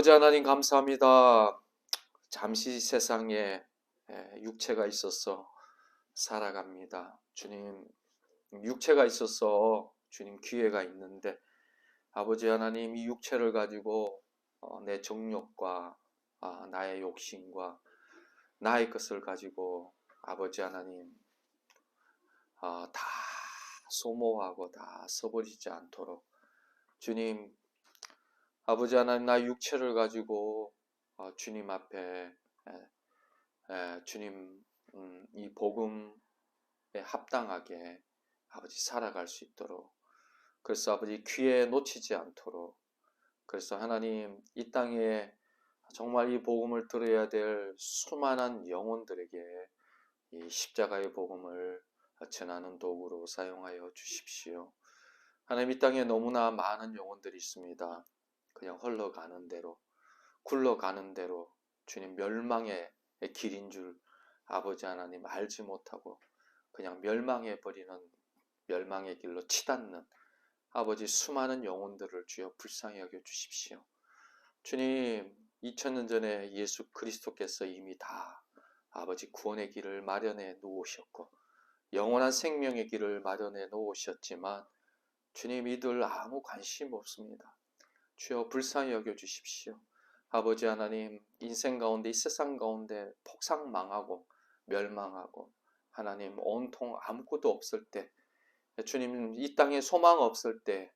아버지 하나님 감사합니다. 잠시 세상에 육체가 있어서 살아갑니다. 주님, 육체가 있어서 주님 기회가 있는데 아버지 하나님 이 육체를 가지고 내 정욕과 나의 욕심과 나의 것을 가지고 아버지 하나님 다 소모하고 다 써버리지 않도록 주님, 아버지 하나님 나 육체를 가지고 주님 앞에 주님 이 복음에 합당하게 아버지 살아갈 수 있도록, 그래서 아버지 귀에 놓치지 않도록, 그래서 하나님 이 땅에 정말 이 복음을 들어야 될 수많은 영혼들에게 이 십자가의 복음을 전하는 도구로 사용하여 주십시오. 하나님 이 땅에 너무나 많은 영혼들이 있습니다. 그냥 흘러가는 대로, 굴러가는 대로 주님 멸망의 길인 줄 아버지 하나님 알지 못하고 그냥 멸망해 버리는 멸망의 길로 치닫는 아버지 수많은 영혼들을 주여 불쌍히 여겨 주십시오. 주님 2000년 전에 예수 그리스도께서 이미 다 아버지 구원의 길을 마련해 놓으셨고 영원한 생명의 길을 마련해 놓으셨지만 주님 이들 아무 관심 없습니다. 주여 불쌍히 여겨 주십시오. 아버지 하나님 인생 가운데 이 세상 가운데 폭삭 망하고 멸망하고 하나님 온통 아무것도 없을 때 주님 이 땅에 소망 없을 때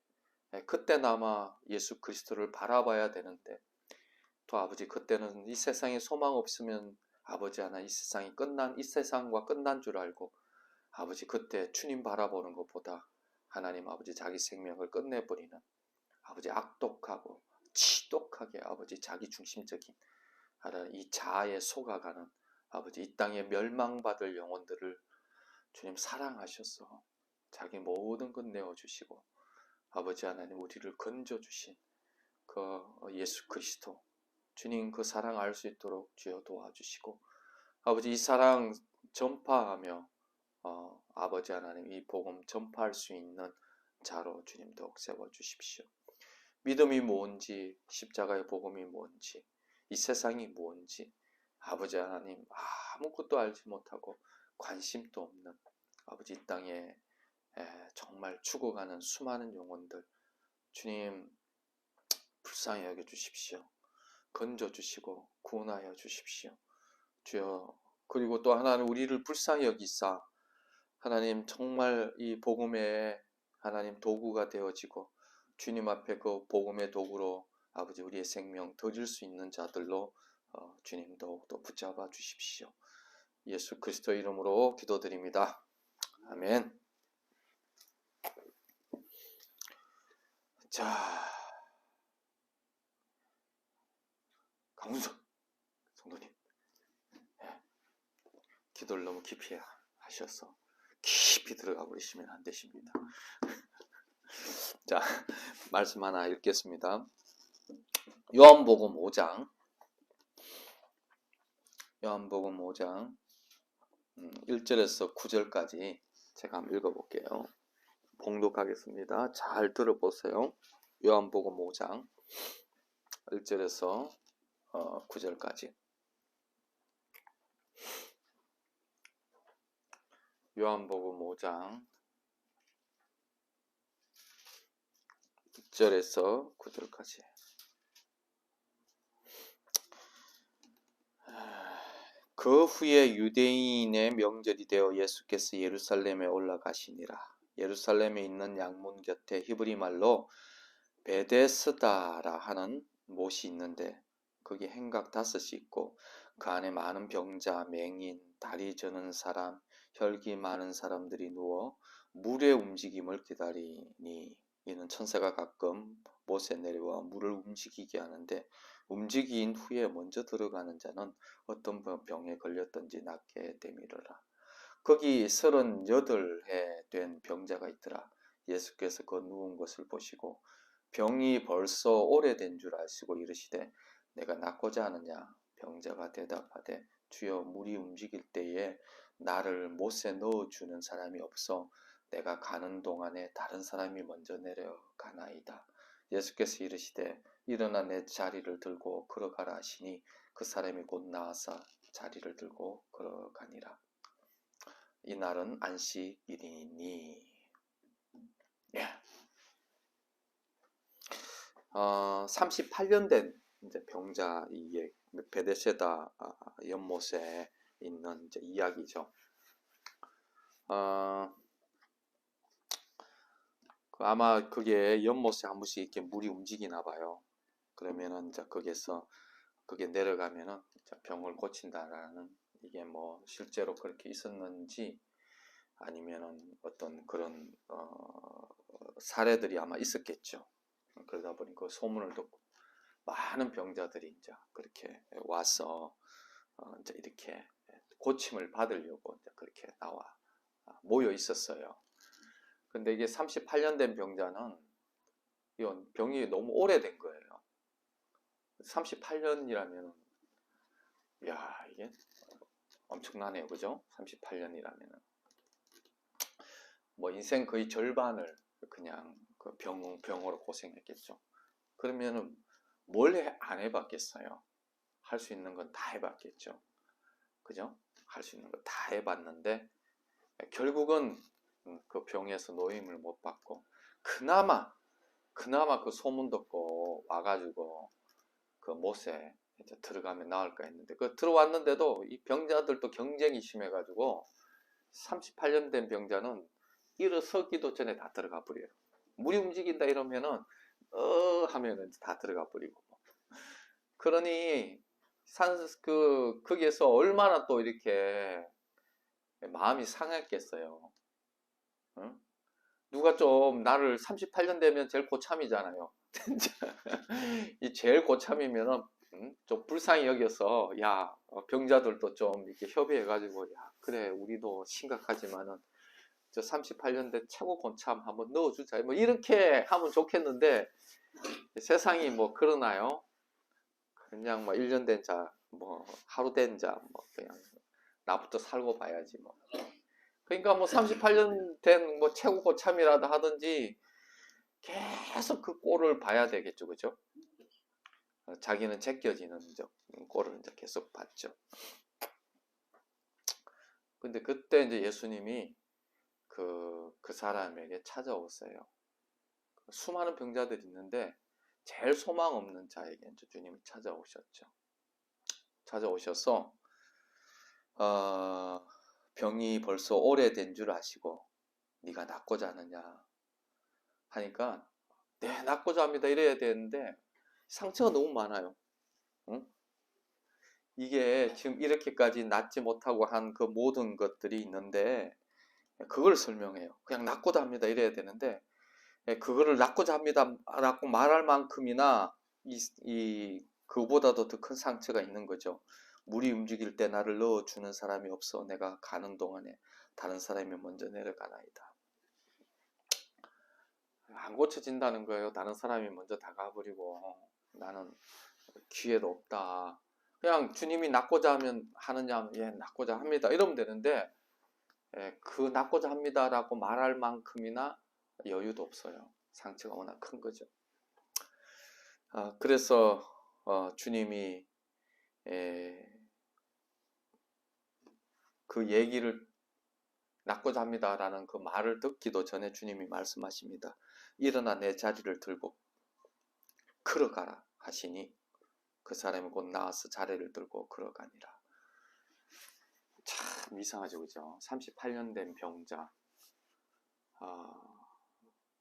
그때나마 예수 그리스도를 바라봐야 되는데 또 아버지 그때는 이 세상에 소망 없으면 아버지 하나 이 세상이 끝난 이 세상과 끝난 줄 알고 아버지 그때 주님 바라보는 것보다 하나님 아버지 자기 생명을 끝내버리는 아버지 악독하고 치독하게 아버지 자기 중심적인 이 자아에 속아가는 아버지 이 땅에 멸망받을 영혼들을 주님 사랑하셔서 자기 모든 것 내어주시고 아버지 하나님 우리를 건져주신 그 예수 그리스도 주님 그 사랑 알 수 있도록 주여 도와주시고 아버지 이 사랑 전파하며 아버지 하나님 이 복음 전파할 수 있는 자로 주님 더욱 세워주십시오. 믿음이 뭔지 십자가의 복음이 뭔지 이 세상이 뭔지 아버지 하나님 아무것도 알지 못하고 관심도 없는 아버지 이 땅에 정말 죽어가는 수많은 영혼들 주님 불쌍히 여겨주십시오. 건져주시고 구원하여 주십시오. 주여 그리고 또 하나는 우리를 불쌍히 여기사 하나님 정말 이 복음의 하나님 도구가 되어지고 주님 앞에 그 복음의 도구로 아버지 우리의 생명 드릴 수 있는 자들로 주님 더욱더 붙잡아 주십시오. 예수 그리스도 이름으로 기도드립니다. 아멘. 자, 강문석 성도님 기도를 너무 깊이 하셔서 깊이 들어가 버리시면 안 되십니다. 자, 말씀 하나 읽겠습니다. 요한복음 5장 1절에서 9절까지 제가 한번 읽어볼게요. 봉독하겠습니다. 잘 들어보세요. 요한복음 5장 1절에서 9절까지 요한복음 5장 1절에서 9절까지 그 후에 유대인의 명절이 되어 예수께서 예루살렘에 올라가시니라. 예루살렘에 있는 양문 곁에 히브리 말로 베데스다라 하는 못이 있는데 거기 행각 5이 있고 그 안에 많은 병자, 맹인, 다리 저는 사람, 혈기 많은 사람들이 누워 물의 움직임을 기다리니 이는 천사가 가끔 못에 내려와 물을 움직이게 하는데 움직인 후에 먼저 들어가는 자는 어떤 병에 걸렸든지 낫게 되미르라. 거기 38해 된 병자가 있더라. 예수께서 그 누운 것을 보시고 병이 벌써 오래된 줄 아시고 이르시되 내가 낫고자 하느냐. 병자가 대답하되 주여 물이 움직일 때에 나를 못에 넣어주는 사람이 없어 내가 가는 동안에 다른 사람이 먼저 내려가나이다. 예수께서 이르시되 일어나 내 자리를 들고 걸어가라 하시니 그 사람이 곧 나아서 자리를 들고 걸어가니라. 이날은 안식일이니. 예. 38년 된 이제 병자 이 베데세다 연못에 있는 이제 이야기죠. 아마 그게 연못에 한 번씩 이렇게 물이 움직이나 봐요. 그러면은 이제 거기에서 그게 내려가면은 병을 고친다라는, 이게 뭐 실제로 그렇게 있었는지 아니면은 어떤 그런 사례들이 아마 있었겠죠. 그러다 보니 그 소문을 듣고 많은 병자들이 이제 그렇게 와서 이제 이렇게 고침을 받으려고 이제 그렇게 나와 모여 있었어요. 근데 이게 38년 된 병자는 이건 병이 너무 오래된 거예요. 38년이라면, 야, 이게 엄청나네요. 그죠? 38년이라면. 뭐 인생 거의 절반을 그냥 그 병으로 고생했겠죠. 그러면은 뭘 안 해봤겠어요? 할 수 있는 건 다 해봤겠죠. 그죠? 할 수 있는 거 다 해봤는데 결국은 그 병에서 노임을 못 받고 그나마 그 소문 듣고 와가지고 그 못에 이제 들어가면 나을까 했는데 그 들어왔는데도 이 병자들도 경쟁이 심해가지고 38년 된 병자는 일어서기도 전에 다 들어가 버려요. 물이 움직인다 이러면은 하면은 다 들어가 버리고. 그러니 거기에서 얼마나 또 이렇게 마음이 상했겠어요. 응? 누가 좀 나를 38년 되면 제일 고참이잖아요. 이 제일 고참이면은 좀 불쌍히 여겨서 야 병자들도 좀 이렇게 협의해가지고 야 그래 우리도 심각하지만은 저 38년 된 최고 고참 한번 넣어주자 뭐 이렇게 하면 좋겠는데 세상이 뭐 그러나요? 그냥 뭐 1년 된 자, 뭐 하루 된 자, 뭐 그냥 나부터 살고 봐야지 뭐. 그러니까 뭐 38년 된 뭐 최고 고참이라도 하든지 계속 그 꼴을 봐야 되겠죠, 그죠? 자기는 제껴지는 꼴을 이제 계속 봤죠. 근데 그때 이제 예수님이 그 사람에게 찾아오세요. 수많은 병자들이 있는데 제일 소망 없는 자에게 이제 주님이 찾아오셨죠. 찾아오셔서 병이 벌써 오래된 줄 아시고 네가 낫고자 하느냐 하니까 네 낫고자 합니다 이래야 되는데 상처가 너무 많아요. 응? 이게 지금 이렇게까지 낫지 못하고 한 그 모든 것들이 있는데 그걸 설명해요. 그냥 낫고자 합니다 이래야 되는데 그거를 낫고자 합니다 라고 말할 만큼이나 그보다도 더 큰 상처가 있는 거죠. 물이 움직일 때 나를 넣어주는 사람이 없어 내가 가는 동안에 다른 사람이 먼저 내려가나이다. 안 고쳐진다는 거예요. 다른 사람이 먼저 다가버리고 나는 기회도 없다. 그냥 주님이 낫고자 하면 하느냐 예 낫고자 합니다 이러면 되는데 그 낫고자 합니다라고 말할 만큼이나 여유도 없어요. 상처가 워낙 큰 거죠. 그래서 주님이 그 얘기를 낫고자 합니다라는 그 말을 듣기도 전에 주님이 말씀하십니다. 일어나 내 자리를 들고 걸어가라 하시니 그 사람이 곧 나와서 자리를 들고 걸어가니라. 참 이상하죠, 그죠? 38년 된 병자.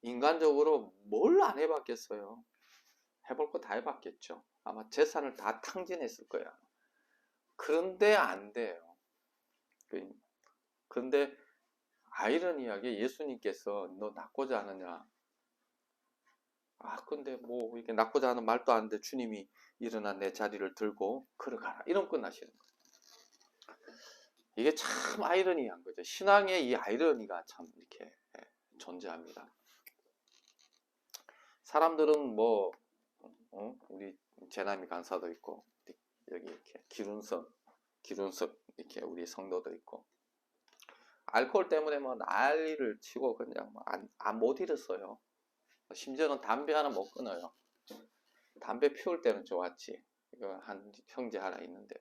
인간적으로 뭘 안 해봤겠어요? 해볼 거 다 해봤겠죠. 아마 재산을 다 탕진했을 거야. 그런데 안 돼요. 그런데 아이러니하게 예수님께서 너 낫고자 하느냐? 근데 뭐 이게 낫고자 하는 말도 안 돼. 주님이 일어나 내 자리를 들고 걸어가라. 이러면 끝나시는 거예요. 이게 참 아이러니한 거죠. 신앙의 이 아이러니가 참 이렇게 존재합니다. 사람들은 뭐 우리 재남이 간사도 있고 여기 이렇게 기룬석 이렇게 우리 성도도 있고 알코올 때문에 뭐 난리를 치고 그냥 못 일었어요. 심지어는 담배 하나 못 끊어요. 담배 피울 때는 좋았지. 이거 한 형제 하나 있는데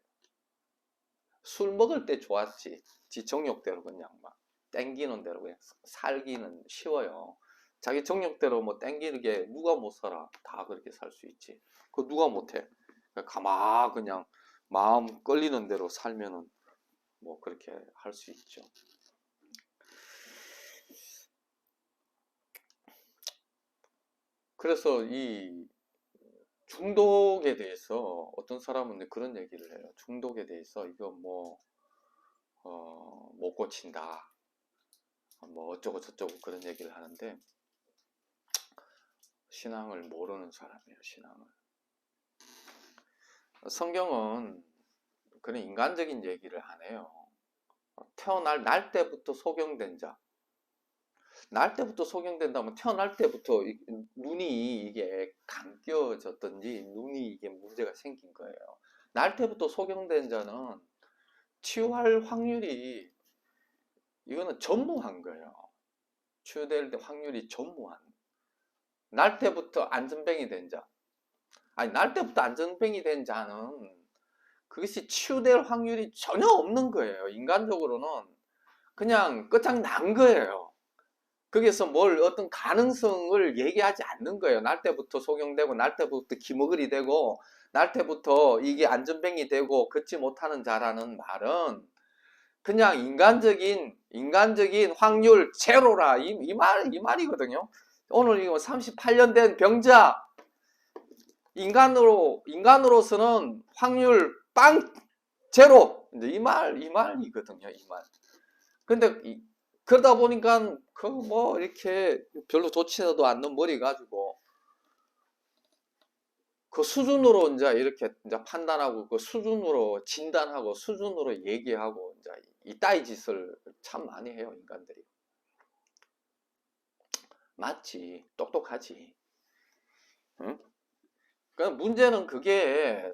술 먹을 때 좋았지. 지 정욕대로 그냥 막 땡기는 대로 그냥 살기는 쉬워요. 자기 정욕대로 뭐 땡기게 누가 못 살아. 다 그렇게 살 수 있지. 그 누가 못해. 가만 그냥 마음 끌리는 대로 살면은 뭐 그렇게 할 수 있죠. 그래서 이 중독에 대해서 어떤 사람은 그런 얘기를 해요. 중독에 대해서 이거 뭐 못 고친다. 뭐 어쩌고 저쩌고 그런 얘기를 하는데 신앙을 모르는 사람이에요. 신앙을. 성경은 그런 인간적인 얘기를 안 해요. 태어날 날 때부터 소경된 자. 날 때부터 소경된다면 태어날 때부터 눈이 이게 감겨졌든지 눈이 이게 문제가 생긴 거예요. 날 때부터 소경된 자는 치유할 확률이 이거는 전무한 거예요. 치유될 확률이 전무한. 날 때부터 안전뱅이 된 자. 아니 날 때부터 안전뱅이 된 자는 그것이 치유될 확률이 전혀 없는 거예요. 인간적으로는 그냥 끝장난 거예요. 거기서 뭘 어떤 가능성을 얘기하지 않는 거예요. 날 때부터 소경되고 날 때부터 기머글이 되고 날 때부터 이게 안전뱅이 되고 걷지 못하는 자라는 말은 그냥 인간적인 확률 제로라 이 말이거든요. 오늘 이거 38년 된 병자 인간으로서는 확률 빵 제로 이 말이거든요. 이 말. 근데 그러다 보니까 그 뭐 이렇게 별로 좋지도 않는 머리 가지고 그 수준으로 이제 이렇게 이제 판단하고 그 수준으로 진단하고 수준으로 얘기하고 이제 이따위 짓을 참 많이 해요. 인간들이. 맞지. 똑똑하지. 응? 그러니까 문제는 그게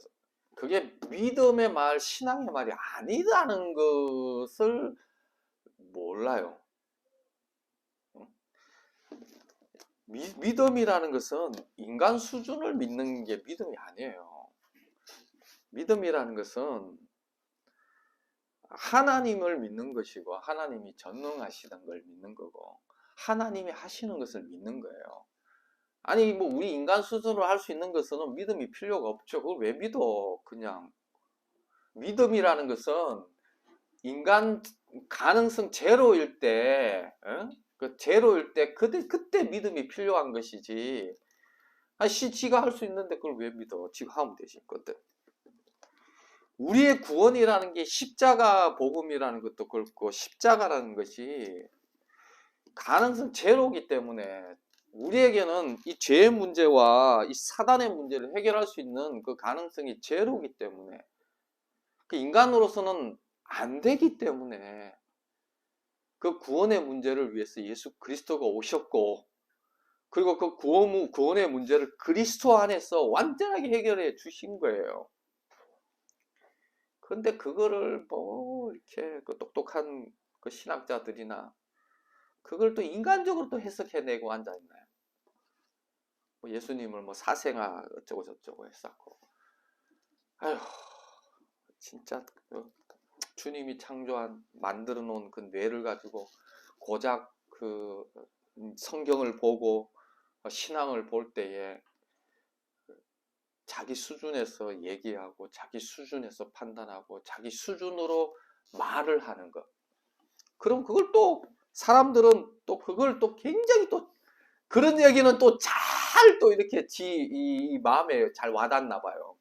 믿음의 말, 신앙의 말이 아니라는 것을 몰라요. 믿음이라는 것은 인간 수준을 믿는 게 믿음이 아니에요. 믿음이라는 것은 하나님을 믿는 것이고 하나님이 전능하시다는 걸 믿는 거고 하나님이 하시는 것을 믿는 거예요. 아니 뭐 우리 인간 수준으로 할 수 있는 것은 믿음이 필요가 없죠. 그걸 왜 믿어? 그냥 믿음이라는 것은 인간 가능성 제로일 때, 그 제로일 때 그때 믿음이 필요한 것이지. 지가 할 수 있는데 그걸 왜 믿어? 지가 하면 되지. 그때 우리의 구원이라는 게 십자가 복음이라는 것도 그렇고 십자가라는 것이 가능성 제로이기 때문에 우리에게는 이 죄의 문제와 이 사단의 문제를 해결할 수 있는 그 가능성이 제로이기 때문에 그 인간으로서는 안 되기 때문에 그 구원의 문제를 위해서 예수 그리스도가 오셨고 그리고 그 구원의 문제를 그리스도 안에서 완전하게 해결해 주신 거예요. 그런데 그거를 뭐 이렇게 그 똑똑한 그 신학자들이나 그걸 또 인간적으로 또 해석해내고 앉아있나요? 뭐 예수님을 뭐 사생아 어쩌고 저쩌고 했었고 아휴 진짜 주님이 만들어 놓은 그 뇌를 가지고 고작 그 성경을 보고 신앙을 볼 때에 자기 수준에서 얘기하고 자기 수준에서 판단하고 자기 수준으로 말을 하는 것. 그럼 그걸 또 사람들은 또 그걸 또 굉장히 또 그런 얘기는 또 잘 또 이렇게 이 마음에 잘 와닿나 봐요.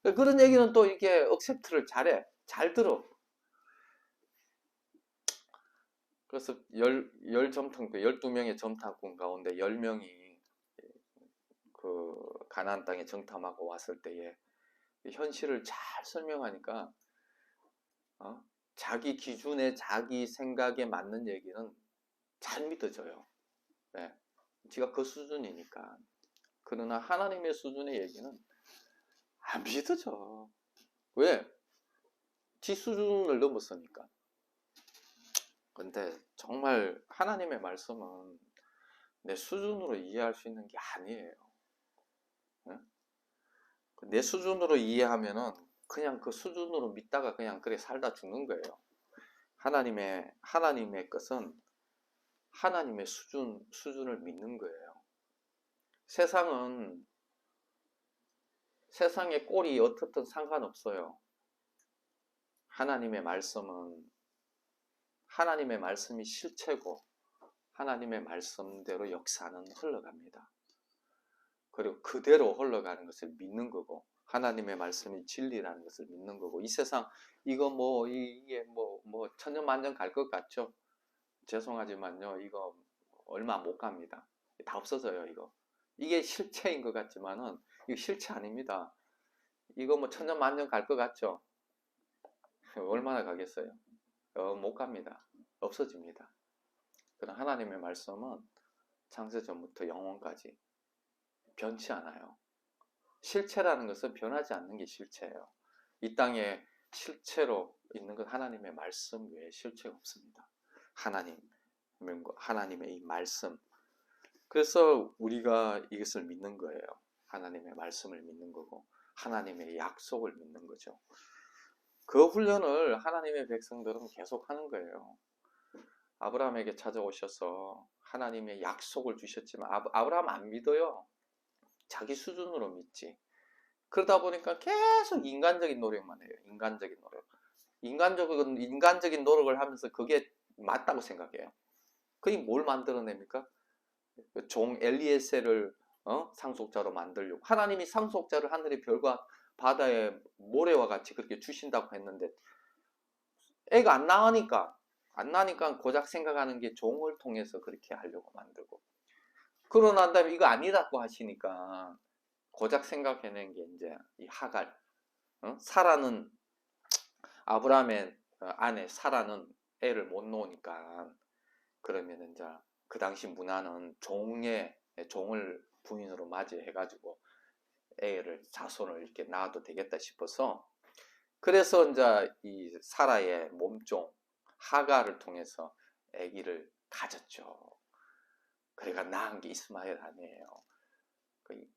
그런 얘기는 또 이렇게 억셉트를 잘해. 잘 들어. 그래서 열 점탕, 12명의 점탕꾼 가운데 10명이 그 가나안 땅에 정탐하고 왔을 때에 현실을 잘 설명하니까 자기 기준에 자기 생각에 맞는 얘기는 잘 믿어져요. 네. 지가 그 수준이니까. 그러나 하나님의 수준의 얘기는 안 믿어져. 왜? 지 수준을 넘었으니까. 근데 정말 하나님의 말씀은 내 수준으로 이해할 수 있는 게 아니에요. 네? 내 수준으로 이해하면은 그냥 그 수준으로 믿다가 그냥 그래 살다 죽는 거예요. 하나님의 것은 하나님의 수준을 믿는 거예요. 세상의 꼴이 어떻든 상관없어요. 하나님의 말씀이 실체고 하나님의 말씀대로 역사는 흘러갑니다. 그리고 그대로 흘러가는 것을 믿는 거고 하나님의 말씀이 진리라는 것을 믿는 거고 이 세상 이게 천년만년 갈 것 같죠? 죄송하지만요 이거 얼마 못 갑니다. 다 없어져요 이거. 이게 실체인 것 같지만은 이거 실체 아닙니다. 이거 천년만년 갈 것 같죠? 얼마나 가겠어요? 못 갑니다. 없어집니다. 그러나 하나님의 말씀은 창세전부터 영원까지 변치 않아요. 실체라는 것은 변하지 않는 게 실체예요. 이 땅에 실체로 있는 건 하나님의 말씀 외에 실체가 없습니다. 하나님의 이 말씀. 그래서 우리가 이것을 믿는 거예요. 하나님의 말씀을 믿는 거고 하나님의 약속을 믿는 거죠. 그 훈련을 하나님의 백성들은 계속 하는 거예요. 아브라함에게 찾아오셔서 하나님의 약속을 주셨지만 아브라함 안 믿어요. 자기 수준으로 믿지. 그러다 보니까 계속 인간적인 노력만 해요. 인간적인 노력을 하면서 그게 맞다고 생각해요. 그게 뭘 만들어냅니까? 종 엘리에셀을 상속자로 만들려고. 하나님이 상속자를 하늘의 별과 바다의 모래와 같이 그렇게 주신다고 했는데 애가 안 나니까 고작 생각하는 게 종을 통해서 그렇게 하려고 만들고. 그러고 난 다음에 이거 아니라고 하시니까 고작 생각해낸 게 이제 이 하갈. 사라는 아브라함의 아내 사라는 애를 못 놓으니까 그러면 이제 그 당시 문화는 종을 부인으로 맞이해가지고 애를 자손을 이렇게 낳아도 되겠다 싶어서 그래서 이제 이 사라의 몸종 하갈을 통해서 아기를 가졌죠. 그러니까 낳은 게 이스마엘 아니에요.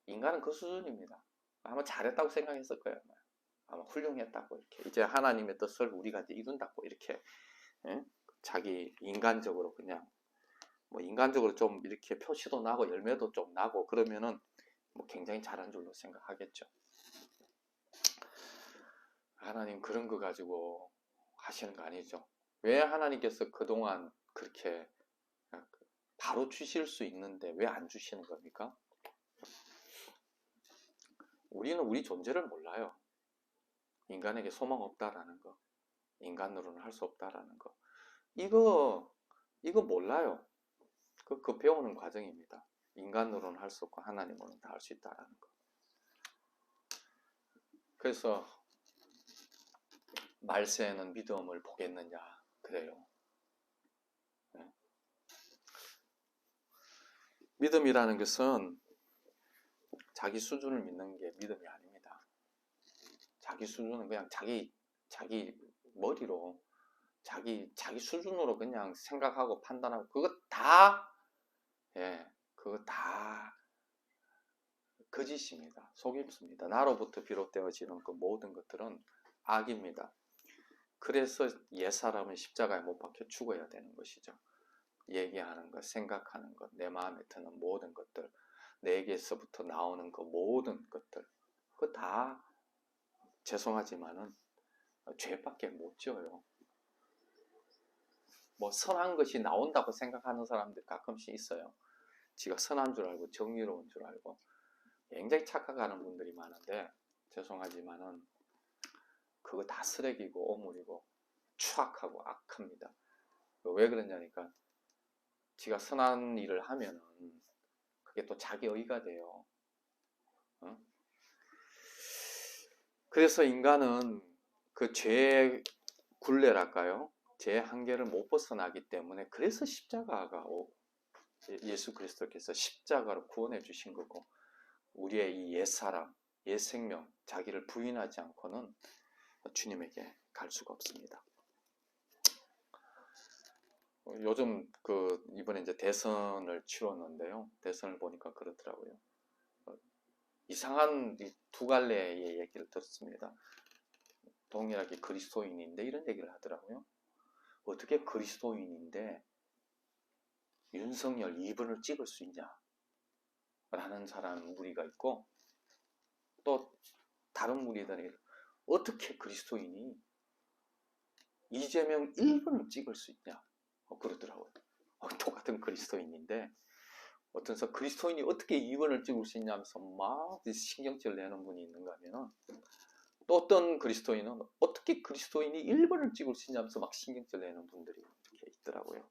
인간은 그 수준입니다. 아마 잘했다고 생각했을 거예요. 아마 훌륭했다고 이렇게 이제 하나님의 뜻을 우리가 이제 이룬다고 이렇게 자기 인간적으로 그냥 인간적으로 좀 이렇게 표시도 나고 열매도 좀 나고 그러면은 굉장히 잘한 줄로 생각하겠죠. 하나님 그런 거 가지고 하시는 거 아니죠. 왜 하나님께서 그동안 그렇게 바로 주실 수 있는데 왜 안 주시는 겁니까? 우리는 우리 존재를 몰라요. 인간에게 소망 없다라는 거, 인간으로는 할 수 없다라는 거, 이거 몰라요. 그 배우는 과정입니다. 인간으로는 할 수 없고 하나님으로는 다 할 수 있다라는 거. 그래서 말세에는 믿음을 보겠느냐 그래요. 믿음이라는 것은 자기 수준을 믿는 게 믿음이 아닙니다. 자기 수준은 그냥 자기 머리로 자기 수준으로 그냥 생각하고 판단하고 그거 다 거짓입니다. 속임수입니다. 나로부터 비롯되어지는 그 모든 것들은 악입니다. 그래서 옛사람은 십자가에 못 박혀 죽어야 되는 것이죠. 얘기하는 것, 생각하는 것, 내 마음에 드는 모든 것들, 내게서부터 나오는 그 모든 것들, 그거 다 죄송하지만은 죄밖에 못 지어요. 선한 것이 나온다고 생각하는 사람들 가끔씩 있어요. 지가 선한 줄 알고 정의로운 줄 알고 굉장히 착각하는 분들이 많은데 죄송하지만은 그거 다 쓰레기고 오물이고 추악하고 악합니다. 왜 그러냐니까 지가 선한 일을 하면은 그게 또 자기 의가 돼요. 그래서 인간은 그 죄의 굴레랄까요? 죄의 한계를 못 벗어나기 때문에 그래서 십자가가 예수 그리스도께서 십자가로 구원해 주신 거고 우리의 이 옛사람, 옛생명, 자기를 부인하지 않고는 주님에게 갈 수가 없습니다. 요즘 이번에 이제 대선을 치렀는데요. 대선을 보니까 그렇더라고요. 이상한 두 갈래의 얘기를 들었습니다. 동일하게 그리스도인인데 이런 얘기를 하더라고요. 어떻게 그리스도인인데 윤석열 2번을 찍을 수 있냐 라는 사람 무리가 있고, 또 다른 무리들이 어떻게 그리스도인이 이재명 1번을 찍을 수 있냐 그러더라고요. 똑같은 그리스도인인데 어떤 그리스도인이 어떻게 2번을 찍을 수 있냐면서 막 신경질 내는 분이 있는가 하면은, 또 어떤 그리스도인은 어떻게 그리스도인이 1번을 찍을 수 있냐면서 막 신경질 내는 분들이 이렇게 있더라고요.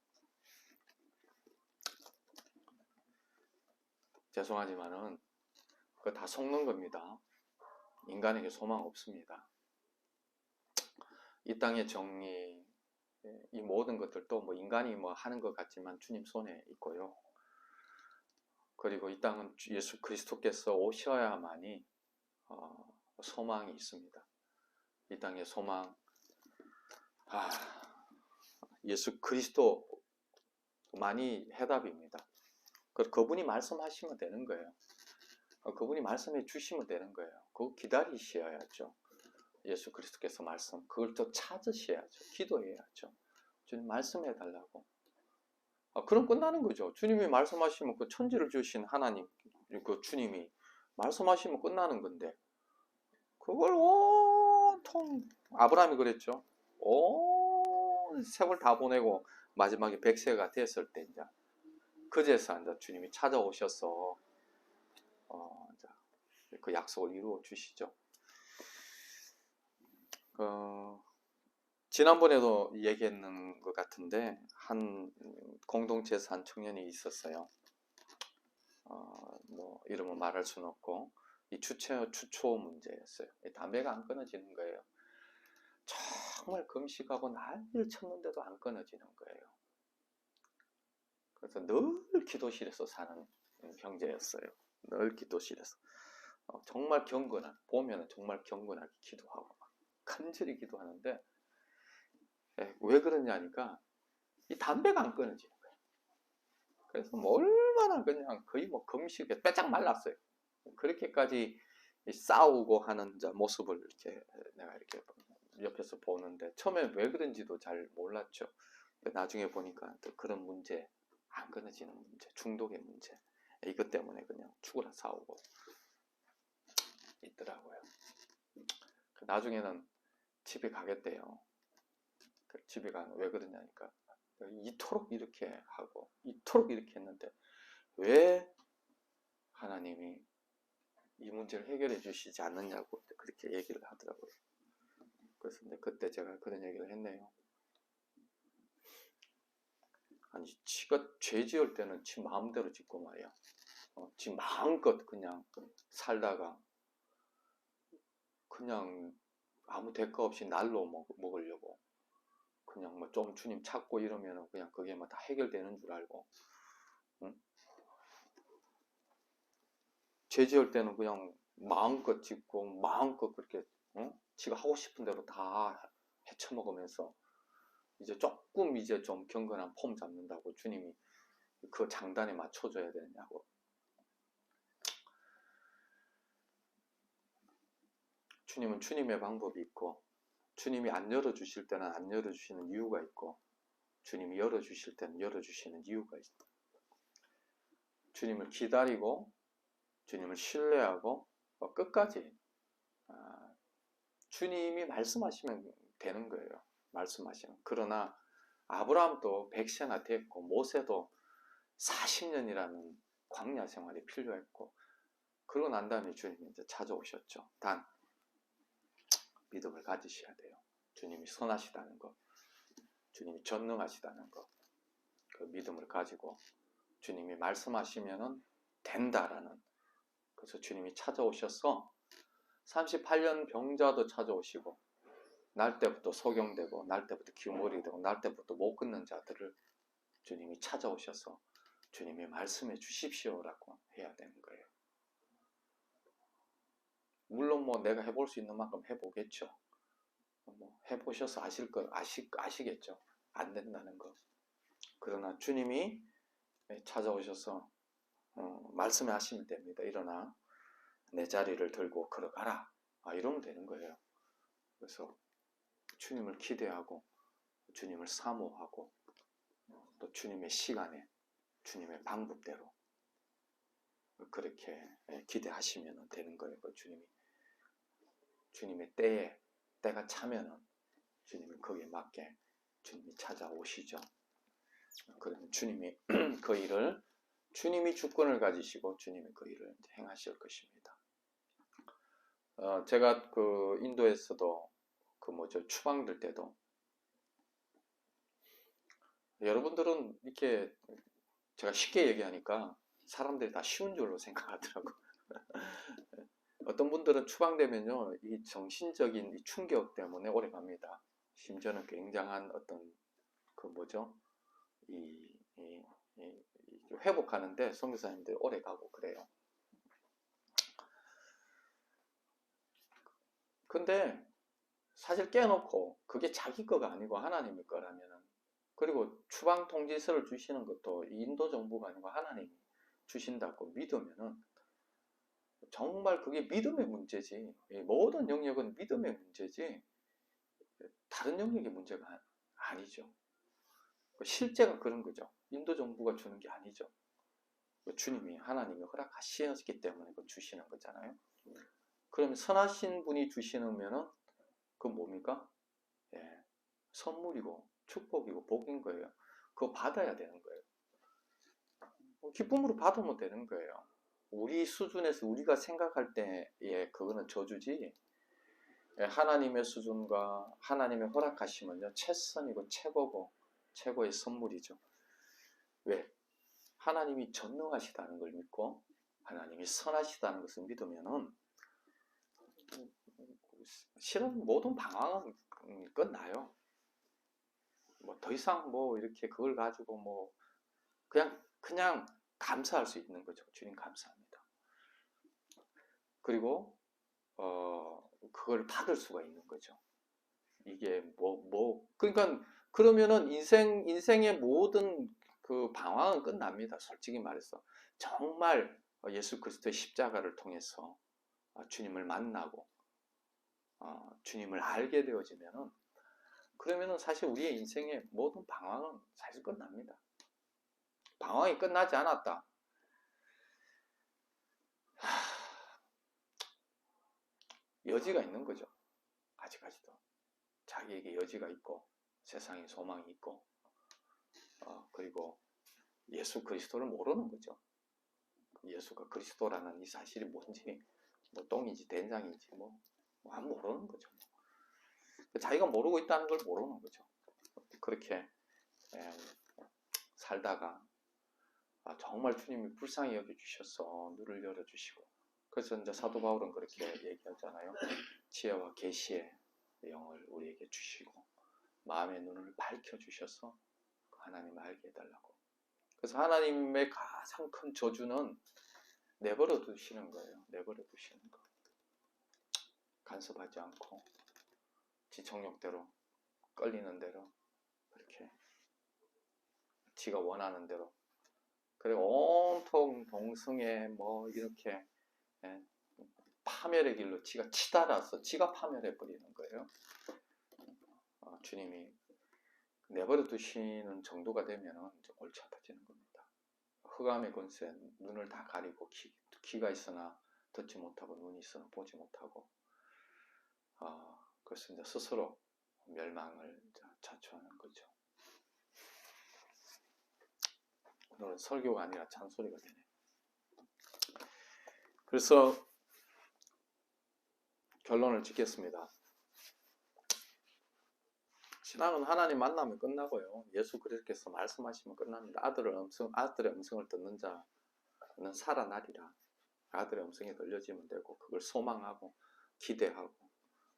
죄송하지만은 그거 다 속는 겁니다. 인간에게 소망 없습니다. 이 땅의 정리, 이 모든 것들도 뭐 인간이 뭐 하는 것 같지만 주님 손에 있고요. 그리고 이 땅은 예수 그리스도께서 오셔야만이 소망이 있습니다. 이 땅의 소망, 예수 그리스도만이 해답입니다. 그분이 말씀하시면 되는 거예요. 그분이 말씀해 주시면 되는 거예요. 그거 기다리셔야죠. 예수 그리스도께서 말씀, 그걸 또 찾으셔야죠. 기도해야죠. 주님 말씀해 달라고. 그럼 끝나는 거죠. 주님이 말씀하시면 그 천지를 주신 하나님, 그 주님이 말씀하시면 끝나는 건데, 그걸 온통 아브라함이 그랬죠. 온 세월 다 보내고 마지막에 100세가 됐을 때 이제 그제서 이제 주님이 찾아오셔서 이제 그 약속을 이루어 주시죠. 지난번에도 얘기했는 것 같은데 한 공동체에서 한 청년이 있었어요. 뭐 이름은 말할 수는 없고, 이 주초 문제였어요. 담배가 안 끊어지는 거예요. 정말 금식하고 난리를 쳤는데도 안 끊어지는 거예요. 그래서 늘 기도실에서 사는 형제였어요. 늘 기도실에서 정말 경건한, 보면은 정말 경건하게 기도하고 막 간절히 기도하는데, 왜 그러냐니까 이 담배가 안 끊어지는 거예요. 그래서 뭐 얼마나 그냥 거의 뭐 금식에 빼짝 말랐어요. 그렇게까지 싸우고 하는 모습을 이렇게 내가 이렇게 옆에서 보는데, 처음에 왜 그런지도 잘 몰랐죠. 나중에 보니까 또 그런 문제, 안 끊어지는 문제, 중독의 문제, 이것 때문에 그냥 죽으라 싸우고 있더라고요. 나중에는 집에 가겠대요. 집에 가면 왜 그러냐니까, 이토록 이렇게 하고 이토록 이렇게 했는데 왜 하나님이 이 문제를 해결해 주시지 않느냐고 그렇게 얘기를 하더라고요. 그래서 그때 제가 그런 얘기를 했네요. 아니, 지가 죄 지을 때는 지 마음대로 짓고 말이야. 지 마음껏 그냥 살다가 그냥 아무 대가 없이 날로 먹으려고 그냥 뭐 좀 주님 찾고 이러면은 그냥 그게 뭐 다 해결되는 줄 알고, 응? 죄 지을 때는 그냥 마음껏 짓고 마음껏 그렇게 지가 하고 싶은 대로 다 헤쳐먹으면서 이제 조금 이제 좀 경건한 폼 잡는다고 주님이 그 장단에 맞춰줘야 되느냐고. 주님은 주님의 방법이 있고, 주님이 안 열어주실 때는 안 열어주시는 이유가 있고, 주님이 열어주실 때는 열어주시는 이유가 있다. 주님을 기다리고 주님을 신뢰하고 끝까지 주님이 말씀하시면 되는 거예요. 말씀하시면. 그러나 아브라함도 100세나 됐고 모세도 40년이라는 광야 생활이 필요했고, 그러고 난 다음에 주님이 이제 찾아오셨죠. 단 믿음을 가지셔야 돼요. 주님이 선하시다는 것, 주님이 전능하시다는 것, 그 믿음을 가지고 주님이 말씀하시면은 된다라는, 그래서 주님이 찾아오셔서 38년 병자도 찾아오시고, 날 때부터 소경되고 날 때부터 기머리 되고 날 때부터 못 끊는 자들을 주님이 찾아오셔서 주님이 말씀해 주십시오라고 해야 되는 거예요. 물론 뭐 내가 해볼 수 있는 만큼 해보겠죠. 뭐 해보셔서 아시겠죠. 안 된다는 거. 그러나 주님이 찾아오셔서 말씀해 하시면 됩니다. 일어나 내 자리를 들고 걸어가라. 이러면 되는 거예요. 그래서 주님을 기대하고 주님을 사모하고 또 주님의 시간에 주님의 방법대로 그렇게 기대하시면 되는 거예요. 주님의 때가 차면은 주님이 거기에 맞게 주님이 찾아오시죠. 그러면 주님이 그 일을 주님이 주권을 가지시고 주님이 그 일을 행하실 것입니다. 제가 그 인도에서도 추방될 때도 여러분들은 이렇게 제가 쉽게 얘기하니까 사람들이 다 쉬운 줄로 생각하더라고. 어떤 분들은 추방되면요, 이 정신적인 이 충격 때문에 오래 갑니다. 심지어는 굉장한 어떤 회복하는데 선교사님들 오래 가고 그래요. 근데 사실 깨놓고 그게 자기 거가 아니고 하나님의 거라면은, 그리고 추방 통지서를 주시는 것도 인도 정부가 아니고 하나님이 주신다고 믿으면은 정말 그게 믿음의 문제지, 모든 영역은 믿음의 문제지 다른 영역의 문제가 아니죠. 실제가 그런 거죠. 인도 정부가 주는 게 아니죠. 주님이 하나님이 허락하셨기 때문에 주시는 거잖아요. 그러면 선하신 분이 주시면은 그건 뭡니까? 선물이고 축복이고 복인 거예요. 그거 받아야 되는 거예요. 기쁨으로 받으면 되는 거예요. 우리 수준에서 우리가 생각할 때에 그거는 저주지, 하나님의 수준과 하나님의 허락하심은요, 최선이고 최고고 최고의 선물이죠. 왜? 하나님이 전능하시다는 걸 믿고 하나님이 선하시다는 것을 믿으면은 실은 모든 방황은 끝나요. 더 이상 이렇게 그걸 가지고 그냥 감사할 수 있는 거죠. 주님 감사합니다. 그리고 그걸 받을 수가 있는 거죠. 이게 그러니까 그러면은 인생의 모든 그 방황은 끝납니다. 솔직히 말해서 정말 예수 그리스도의 십자가를 통해서 주님을 만나고 주님을 알게 되어지면은, 그러면은 사실 우리의 인생의 모든 방황은 사실 끝납니다. 방황이 끝나지 않았다. 여지가 있는 거죠. 아직까지도 자기에게 여지가 있고 세상에 소망이 있고, 그리고 예수 그리스도를 모르는 거죠. 예수가 그리스도라는 이 사실이 뭔지, 똥인지 된장인지 안 모르는 거죠. 자기가 모르고 있다는 걸 모르는 거죠. 그렇게 살다가 정말 주님이 불쌍히 여겨주셔서 눈을 열어주시고, 그래서 이제 사도 바울은 그렇게 얘기하잖아요. 지혜와 계시의 영을 우리에게 주시고 마음의 눈을 밝혀주셔서 하나님을 알게 해달라고. 그래서 하나님의 가장 큰 저주는 내버려 두시는 거예요. 내버려 두시는 거. 간섭하지 않고 지청력대로 끌리는 대로 그렇게 지가 원하는 대로, 그리고 온통 동성애 이렇게 파멸의 길로 지가 치달아서 지가 파멸해 버리는 거예요. 주님이 내버려 두시는 정도가 되면 이제 골치 아파지는 겁니다. 흑암의 권세, 눈을 다 가리고 귀가 있으나 듣지 못하고 눈이 있으나 보지 못하고, 그래서 이제 스스로 멸망을 자초하는 거죠. 오늘은 설교가 아니라 잔소리가 되네. 그래서 결론을 짓겠습니다. 신앙은 하나님 만나면 끝나고요. 예수 그리스도께서 말씀하시면 끝납니다. 아들의 음성을 듣는 자는 살아나리라. 아들의 음성이 들려지면 되고, 그걸 소망하고 기대하고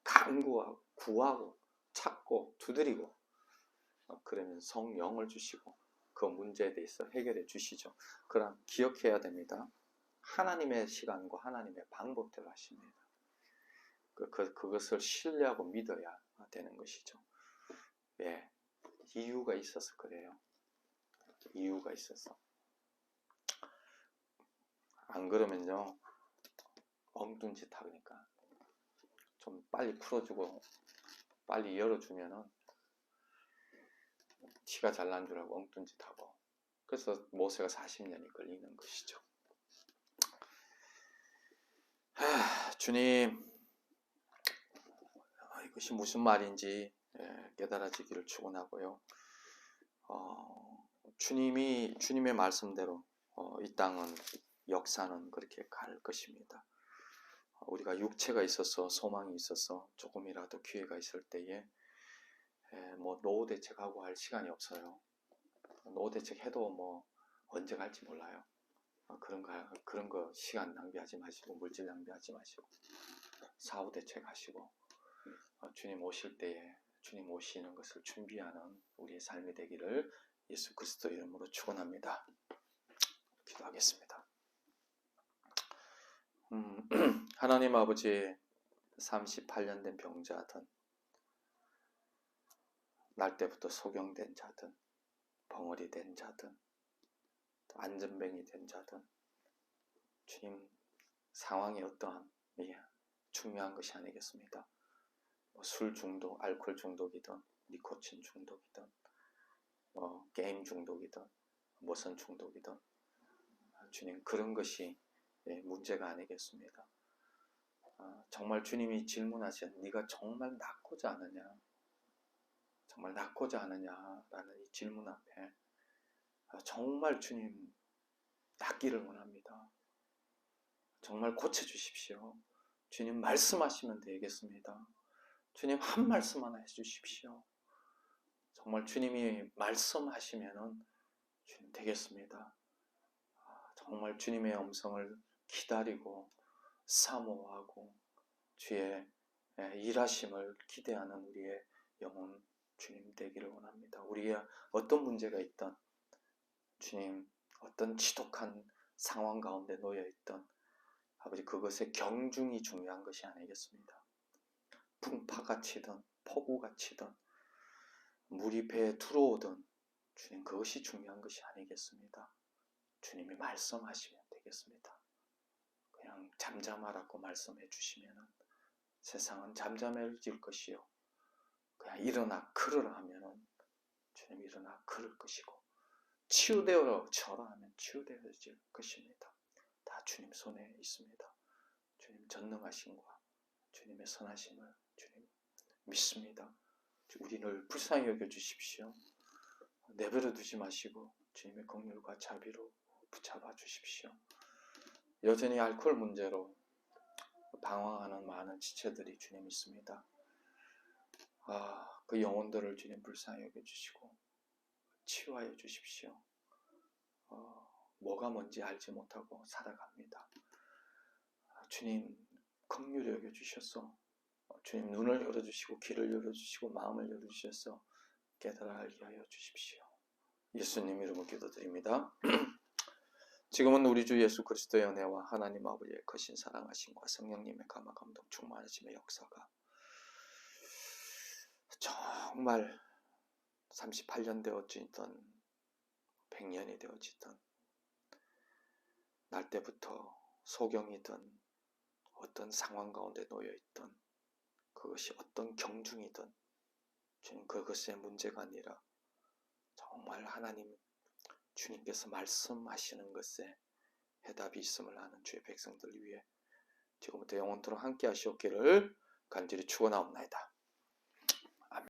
간구하고 구하고 찾고 두드리고, 그러면 성령을 주시고 그 문제에 대해서 해결해 주시죠. 그럼 기억해야 됩니다. 하나님의 시간과 하나님의 방법대로 하십니다. 그것을 신뢰하고 믿어야 되는 것이죠. 예, 이유가 있어서 그래요. 이유가 있어서. 안 그러면요, 엉뚱 짓 하니까 좀 빨리 풀어주고 빨리 열어주면은 티가 잘 난 줄 알고 엉뚱 짓 하고, 그래서 모세가 40년이 걸리는 것이죠. 주님, 이것이 무슨 말인지 깨달아지기를 축원하고요. 주님의 말씀대로 이 땅은 역사는 그렇게 갈 것입니다. 우리가 육체가 있어서 소망이 있어서 조금이라도 기회가 있을 때에 뭐 노후 대책하고 할 시간이 없어요. 노후 대책해도 뭐 언제 갈지 몰라요. 그런 거 시간 낭비하지 마시고 물질 낭비하지 마시고 사후 대책하시고 주님 오실 때에 주님 오시는 것을 준비하는 우리의 삶이 되기를 예수 그리스도 이름으로 축원합니다. 기도하겠습니다. 하나님 아버지, 38년 된 병자든 날 때부터 소경된 자든 벙어리 된 자든 안전뱅이 된 자든 주님 상황이 어떠한 중요한 것이 아니겠습니다. 술 중독, 알코올 중독이든 니코틴 중독이든 게임 중독이든 무슨 중독이든 주님 그런 것이 문제가 아니겠습니다. 정말 주님이 질문하신 네가 정말 낫고자 하느냐, 정말 낫고자 하느냐라는 이 질문 앞에 정말 주님 낫기를 원합니다. 정말 고쳐주십시오. 주님 말씀하시면 되겠습니다. 주님 한 말씀 하나 해주십시오. 정말 주님이 말씀하시면은 주님 되겠습니다. 정말 주님의 음성을 기다리고 사모하고 주의 일하심을 기대하는 우리의 영혼 주님 되기를 원합니다. 우리의 어떤 문제가 있던 주님 어떤 지독한 상황 가운데 놓여 있던 아버지 그것의 경중이 중요한 것이 아니겠습니다. 풍파가 치든 폭우가 치든 물이 배에 들어오든 주님 그것이 중요한 것이 아니겠습니다. 주님이 말씀하시면 되겠습니다. 그냥 잠잠하라고 말씀해 주시면 세상은 잠잠해질 것이요. 그냥 일어나 걸으라 하면 주님 일어나 걸을 것이고 치유되어 져라 하면 치유되어질 것입니다. 다 주님 손에 있습니다. 주님 전능하심과 주님의 선하심을 주님 믿습니다. 우리를 불쌍히 여겨주십시오. 내버려 두지 마시고 주님의 긍휼과 자비로 붙잡아 주십시오. 여전히 알코올 문제로 방황하는 많은 지체들이 주님 있습니다. 그 영혼들을 주님 불쌍히 여겨주시고 치유하여 주십시오. 뭐가 뭔지 알지 못하고 살아갑니다. 주님 긍휼히 여겨주셔서 주님 눈을 열어주시고 귀를 열어주시고 마음을 열어주셔서 깨달아 알게 하여 주십시오. 예수님 이름으로 기도드립니다. 지금은 우리 주 예수 그리스도의 은혜와 하나님 아버지의 거신 사랑하심과 성령님의 감화 감동 충만하심의 역사가 정말 38년 되어지던 100년이 되어지던 날 때부터 소경이든 어떤 상황 가운데 놓여있던 그것이 어떤 경중이든 주님 그것의 문제가 아니라 정말 하나님 주님께서 말씀하시는 것에 해답이 있음을 아는 주의 백성들 위해 지금부터 영원토록 함께 하시옵기를 간절히 축원하옵나이다.